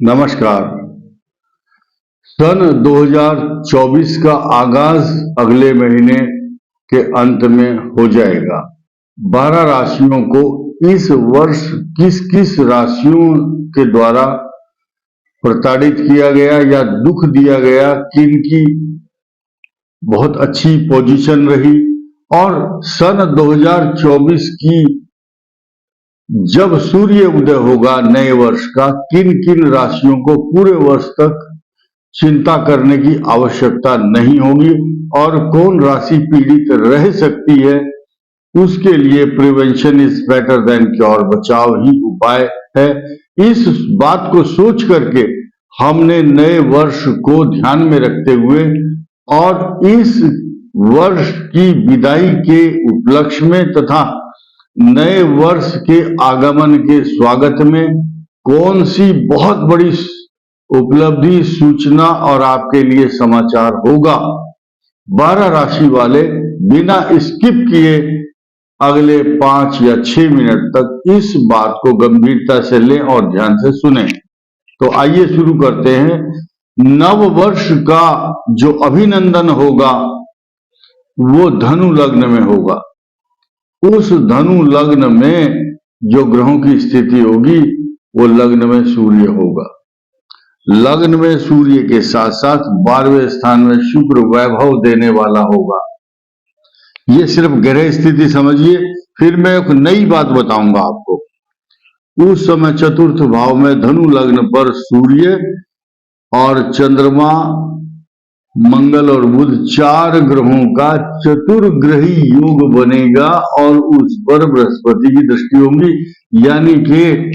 नमस्कार। सन 2024 का आगाज अगले महीने के अंत में हो जाएगा। 12 राशियों को इस वर्ष किस किस राशियों के द्वारा प्रताड़ित किया गया या दुख दिया गया, किनकी बहुत अच्छी पोजीशन रही, और सन 2024 की जब सूर्य उदय होगा नए वर्ष का, किन किन राशियों को पूरे वर्ष तक चिंता करने की आवश्यकता नहीं होगी और कौन राशि पीड़ित रह सकती है, उसके लिए prevention is better than cure, बचाव ही उपाय है। इस बात को सोच करके हमने नए वर्ष को ध्यान में रखते हुए और इस वर्ष की विदाई के उपलक्ष्य में तथा नए वर्ष के आगमन के स्वागत में कौन सी बहुत बड़ी उपलब्धि, सूचना और आपके लिए समाचार होगा। 12 राशि वाले बिना स्किप किए अगले 5 या 6 मिनट तक इस बात को गंभीरता से लें और ध्यान से सुनें। तो आइए शुरू करते हैं। नव वर्ष का जो अभिनंदन होगा वो धनु लग्न में होगा। उस धनु लग्न में जो ग्रहों की स्थिति होगी वो लग्न में सूर्य होगा। लग्न में सूर्य के साथ साथ 12वें स्थान में शुक्र वैभव देने वाला होगा। ये सिर्फ ग्रह स्थिति समझिए, फिर मैं एक नई बात बताऊंगा आपको। उस समय चतुर्थ भाव में धनु लग्न पर सूर्य और चंद्रमा, मंगल और बुध 4 ग्रहों का चतुर्ग्रही योग बनेगा और उस पर बृहस्पति की दृष्टि होगी। यानी कि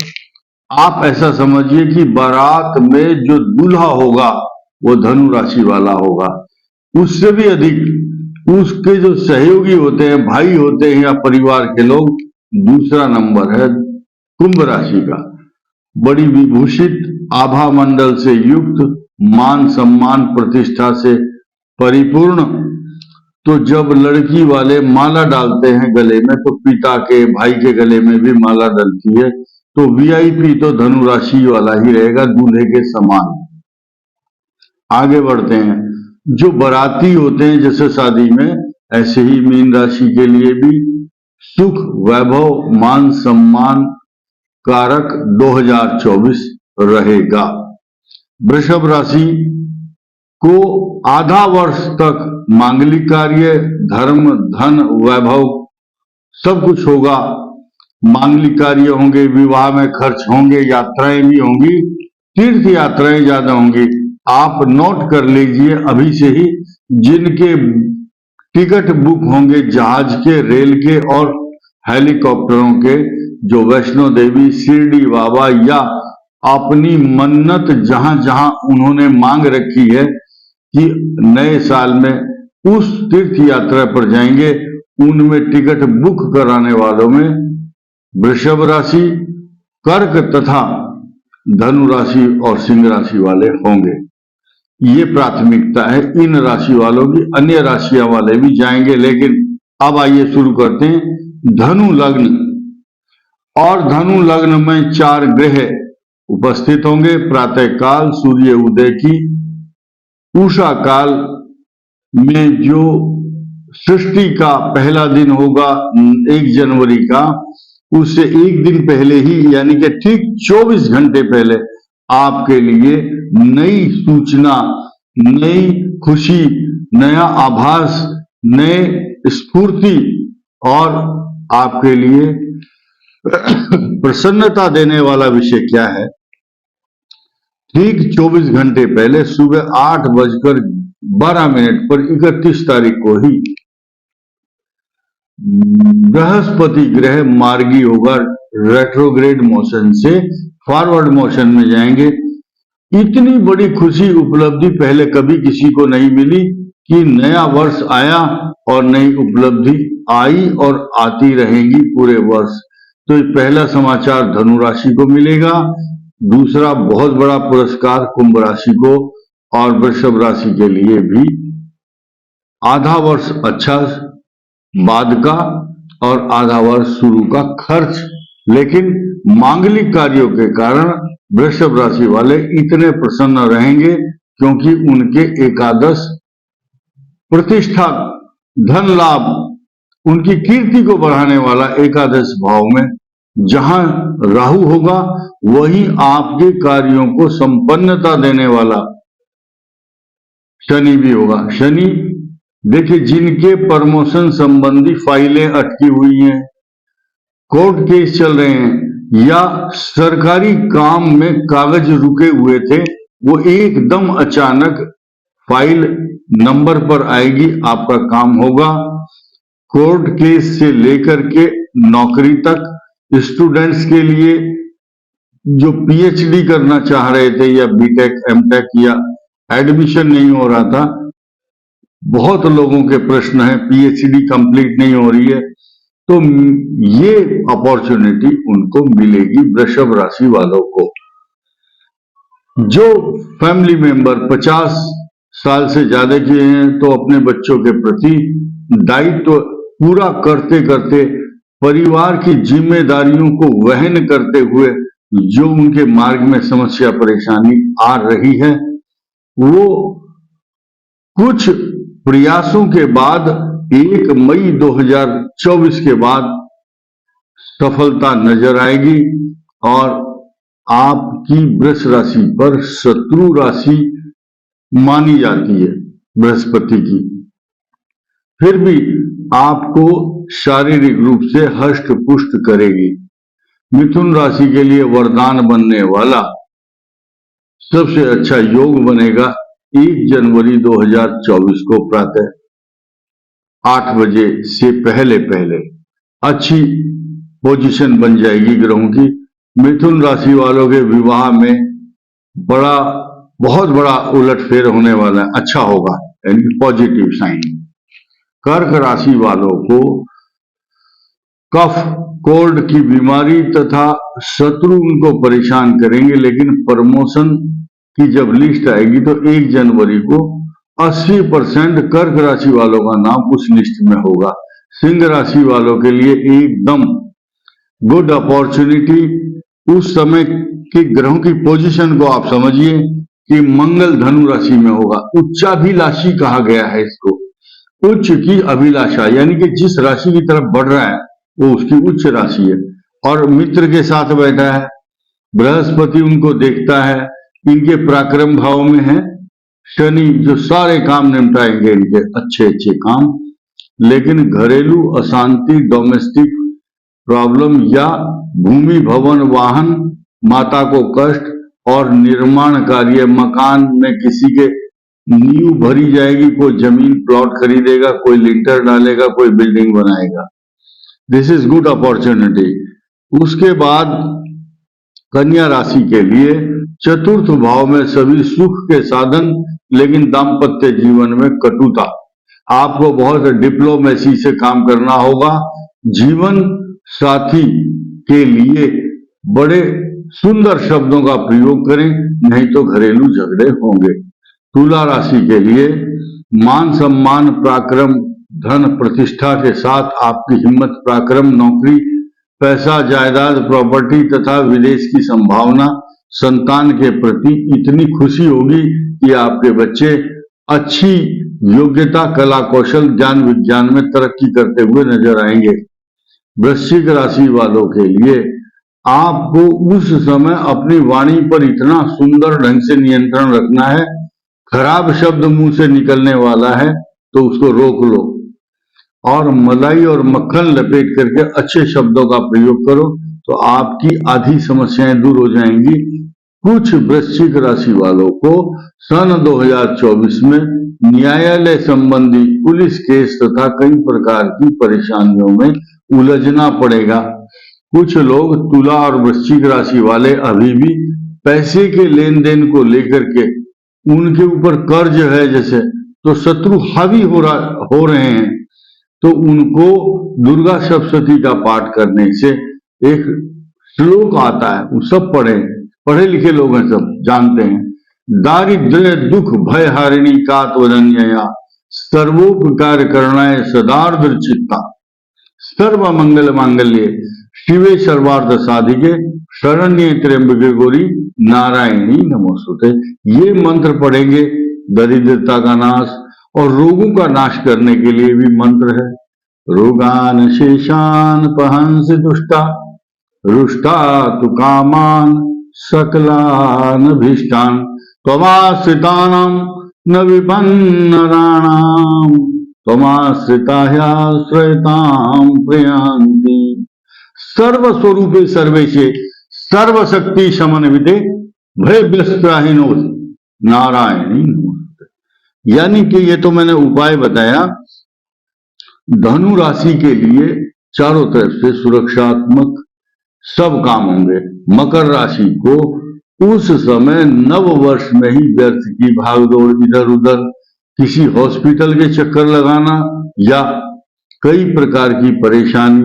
आप ऐसा समझिए कि बारात में जो दूल्हा होगा वो धनु राशि वाला होगा। उससे भी अधिक उसके जो सहयोगी होते हैं, भाई होते हैं या परिवार के लोग, दूसरा नंबर है कुंभ राशि का। बड़ी विभूषित आभा मंडल से युक्त, मान सम्मान प्रतिष्ठा से परिपूर्ण। तो जब लड़की वाले माला डालते हैं गले में तो पिता के, भाई के गले में भी माला डलती है। तो वीआईपी तो धनु राशि वाला ही रहेगा, दूल्हे के समान। आगे बढ़ते हैं। जो बाराती होते हैं जैसे शादी में, ऐसे ही मीन राशि के लिए भी सुख, वैभव, मान सम्मान कारक 2024 रहेगा। वृषभ राशि को आधा वर्ष तक मांगलिक कार्य, धर्म, धन, वैभव सब कुछ होगा। मांगलिक कार्य होंगे, विवाह में खर्च होंगे, यात्राएं भी होंगी, तीर्थ यात्राएं ज्यादा होंगी। आप नोट कर लीजिए अभी से ही, जिनके टिकट बुक होंगे जहाज के, रेल के और हेलीकॉप्टरों के, जो वैष्णो देवी, शिरडी बाबा या अपनी मन्नत जहां जहां उन्होंने मांग रखी है कि नए साल में उस तीर्थ यात्रा पर जाएंगे, उनमें टिकट बुक कराने वालों में वृषभ राशि, कर्क तथा धनु राशि और सिंह राशि वाले होंगे। ये प्राथमिकता है इन राशि वालों की। अन्य राशियां वाले भी जाएंगे, लेकिन अब आइए शुरू करते हैं। धनु लग्न, और धनु लग्न में 4 ग्रह उपस्थित होंगे। प्रातः काल सूर्य उदय की, उषा काल में जो सृष्टि का पहला दिन होगा 1 जनवरी का, उससे एक दिन पहले ही यानी कि ठीक 24 घंटे पहले आपके लिए नई सूचना, नई खुशी, नया आभास, नए स्फूर्ति और आपके लिए प्रसन्नता देने वाला विषय क्या है। ठीक 24 घंटे पहले सुबह 8:12 पर 31 तारीख को ही बृहस्पति ग्रह मार्गी होगा, रेट्रोग्रेड मोशन से फॉरवर्ड मोशन में जाएंगे। इतनी बड़ी खुशी, उपलब्धि पहले कभी किसी को नहीं मिली कि नया वर्ष आया और नई उपलब्धि आई और आती रहेंगी पूरे वर्ष। तो पहला समाचार धनु राशि को मिलेगा, दूसरा बहुत बड़ा पुरस्कार कुंभ राशि को, और वृषभ राशि के लिए भी आधा वर्ष अच्छा बाद का और आधा वर्ष शुरू का खर्च, लेकिन मांगलिक कार्यों के कारण वृषभ राशि वाले इतने प्रसन्न रहेंगे क्योंकि उनके एकादश प्रतिष्ठा, धन लाभ, उनकी कीर्ति को बढ़ाने वाला एकादश भाव में जहां राहु होगा वहीं आपके कार्यों को संपन्नता देने वाला शनि भी होगा। शनि देखिए, जिनके प्रमोशन संबंधी फाइलें अटकी हुई हैं, कोर्ट केस चल रहे हैं या सरकारी काम में कागज रुके हुए थे, वो एकदम अचानक फाइल नंबर पर आएगी, आपका काम होगा। कोर्ट केस से लेकर के नौकरी तक, स्टूडेंट्स के लिए जो पीएचडी करना चाह रहे थे या बीटेक एमटेक या एडमिशन नहीं हो रहा था, बहुत लोगों के प्रश्न है, पीएचडी कंप्लीट नहीं हो रही है, तो ये अपॉर्चुनिटी उनको मिलेगी वृषभ राशि वालों को। जो फैमिली मेंबर 50 साल से ज्यादा के हैं तो अपने बच्चों के प्रति दायित्व पूरा करते करते, परिवार की जिम्मेदारियों को वहन करते हुए जो उनके मार्ग में समस्या परेशानी आ रही है, वो कुछ प्रयासों के बाद 1 मई 2024 के बाद सफलता नजर आएगी और आपकी वृष राशि पर शत्रु राशि मानी जाती है बृहस्पति की, फिर भी आपको शारीरिक रूप से हष्ट पुष्ट करेगी। मिथुन राशि के लिए वरदान बनने वाला सबसे अच्छा योग बनेगा 1 जनवरी 2024 को प्रातः 8 बजे से पहले पहले अच्छी पोजीशन बन जाएगी ग्रहों की। मिथुन राशि वालों के विवाह में बहुत बड़ा उलटफेर होने वाला है, अच्छा होगा, यानी पॉजिटिव साइन। कर्क राशि वालों को कफ कोल्ड की बीमारी तथा शत्रु उनको परेशान करेंगे, लेकिन प्रमोशन की जब लिस्ट आएगी तो 1 जनवरी को 80% कर्क राशि वालों का नाम उस लिस्ट में होगा। सिंह राशि वालों के लिए एकदम गुड अपॉर्चुनिटी। उस समय के ग्रहों की पोजीशन को आप समझिए कि मंगल धनु राशि में होगा। उच्चाभिलाषी कहा गया है इसको, उच्च की अभिलाषा, यानी कि जिस राशि की तरफ बढ़ रहा है वो उसकी उच्च राशि है। और मित्र के साथ बैठा है, बृहस्पति उनको देखता है, इनके पराक्रम भाव में है शनि, जो सारे काम निपटाएंगे इनके अच्छे अच्छे काम। लेकिन घरेलू अशांति, डोमेस्टिक प्रॉब्लम या भूमि भवन वाहन, माता को कष्ट और निर्माण कार्य, मकान में किसी के नींव भरी जाएगी, कोई जमीन प्लॉट खरीदेगा, कोई लिंटर डालेगा, कोई बिल्डिंग बनाएगा। This is good opportunity. उसके बाद कन्या राशि के लिए चतुर्थ भाव में सभी सुख के साधन, लेकिन दाम्पत्य जीवन में कटुता। आपको बहुत डिप्लोमेसी से काम करना होगा। जीवन साथी के लिए बड़े सुंदर शब्दों का प्रयोग करें, नहीं तो घरेलू झगड़े होंगे। तुला राशि के लिए मान सम्मान, पराक्रम, धन प्रतिष्ठा के साथ आपकी हिम्मत, पराक्रम, नौकरी, पैसा, जायदाद, प्रॉपर्टी तथा विदेश की संभावना। संतान के प्रति इतनी खुशी होगी कि आपके बच्चे अच्छी योग्यता, कला, कौशल, ज्ञान विज्ञान में तरक्की करते हुए नजर आएंगे। वृश्चिक राशि वालों के लिए आपको उस समय अपनी वाणी पर इतना सुंदर ढंग से नियंत्रण रखना है, खराब शब्द मुंह से निकलने वाला है तो उसको रोक लो और मलाई और मक्खन लपेट करके अच्छे शब्दों का प्रयोग करो तो आपकी आधी समस्याएं दूर हो जाएंगी। कुछ वृश्चिक राशि वालों को सन 2024 में न्यायालय संबंधी पुलिस केस तथा कई प्रकार की परेशानियों में उलझना पड़ेगा। कुछ लोग तुला और वृश्चिक राशि वाले अभी भी पैसे के लेन देन को लेकर के, उनके ऊपर कर्ज है जैसे, तो शत्रु हावी हो रहे हैं, तो उनको दुर्गा सप्तशती का पाठ करने से एक श्लोक आता है, वो सब पढ़े लिखे लोग हैं, सब जानते हैं। दारिद्र्य दुख भय हारिणी कात्वदन्यया सर्वोपकार करणाय सदार्द्र चित्ता सर्व मंगल मांगल्ये शिवे सर्वार्थ साधिके शरण्ये त्र्यंबके गौरी नारायणी नमोस्तुते। ये मंत्र पढ़ेंगे दरिद्रता का नाश और रोगों का नाश करने के लिए भी मंत्र है। रोगान शेषान पहंस दुष्टा रुष्टा तु कामान सकलान भीष्टान त्वमाश्रितानां न विपन्नराणाम त्वमाश्रिता ह्याश्रयतां प्रयान्ति। सर्वस्वरूपे सर्वेशे सर्वशक्ति समन्विते भयव्यस्त्राहिनो नारायणी नमोस्तुते। यानी कि ये तो मैंने उपाय बताया। धनु राशि के लिए चारों तरफ से सुरक्षात्मक सब काम होंगे। मकर राशि को उस समय नव वर्ष में ही व्यर्थ की भागदौड़, इधर उधर किसी हॉस्पिटल के चक्कर लगाना या कई प्रकार की परेशानी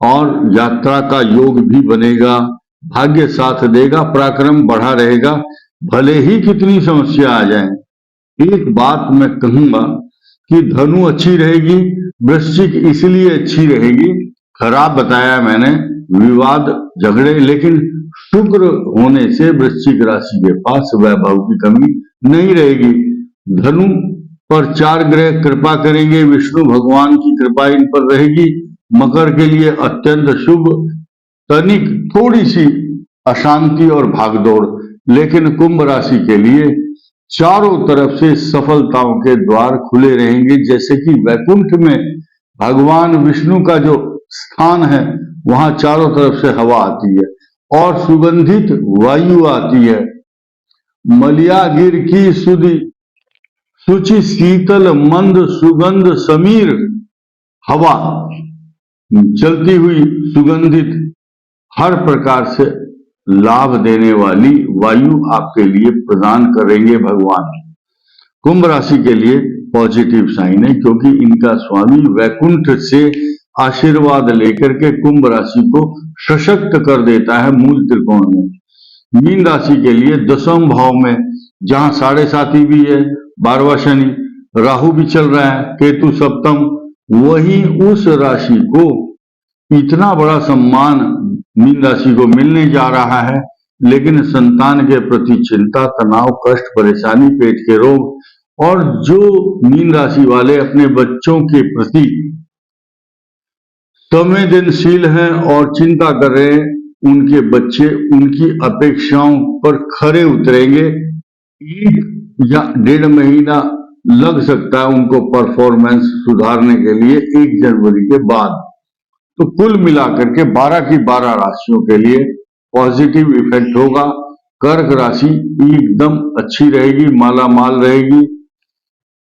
और यात्रा का योग भी बनेगा। भाग्य साथ देगा, पराक्रम बढ़ा रहेगा, भले ही कितनी समस्या आ जाए। एक बात मैं कहूंगा कि धनु अच्छी रहेगी, वृश्चिक इसलिए अच्छी रहेगी, खराब बताया मैंने, विवाद झगड़े, लेकिन शुक्र होने से वृश्चिक राशि के पास वैभव की कमी नहीं रहेगी। धनु पर 4 ग्रह कृपा करेंगे, विष्णु भगवान की कृपा इन पर रहेगी। मकर के लिए अत्यंत शुभ, तनिक थोड़ी सी अशांति और भागदौड़, लेकिन कुंभ राशि के लिए चारों तरफ से सफलताओं के द्वार खुले रहेंगे। जैसे कि वैकुंठ में भगवान विष्णु का जो स्थान है वहां चारों तरफ से हवा आती है और सुगंधित वायु आती है। मलियागिर की सुचि शीतल मंद सुगंध समीर हवा, चलती हुई सुगंधित, हर प्रकार से लाभ देने वाली वायु आपके लिए प्रदान करेंगे भगवान। कुंभ राशि के लिए पॉजिटिव साइन है, क्योंकि इनका स्वामी वैकुंठ से आशीर्वाद लेकर के कुंभ राशि को सशक्त कर देता है मूल त्रिकोण में। मीन राशि के लिए 10वें भाव में जहां 7.5 भी है, 12वां शनि, राहु भी चल रहा है, केतु सप्तम, वही उस राशि को इतना बड़ा सम्मान मीन राशि को मिलने जा रहा है। लेकिन संतान के प्रति चिंता, तनाव, कष्ट, परेशानी, पेट के रोग, और जो मीन राशि वाले अपने बच्चों के प्रति संवेदनशील हैं और चिंता कर रहे हैं, उनके बच्चे उनकी अपेक्षाओं पर खरे उतरेंगे। 1 या 1.5 महीना लग सकता है उनको परफॉर्मेंस सुधारने के लिए 1 जनवरी के बाद। तो कुल मिलाकर के 12 की 12 राशियों के लिए पॉजिटिव इफेक्ट होगा। कर्क राशि एकदम अच्छी रहेगी, माला माल रहेगी,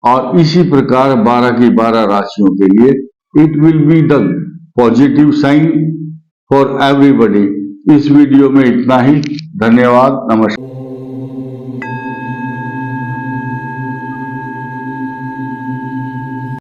और इसी प्रकार 12 की 12 राशियों के लिए it will be the positive sign for everybody. इस वीडियो में इतना ही। धन्यवाद, नमस्कार।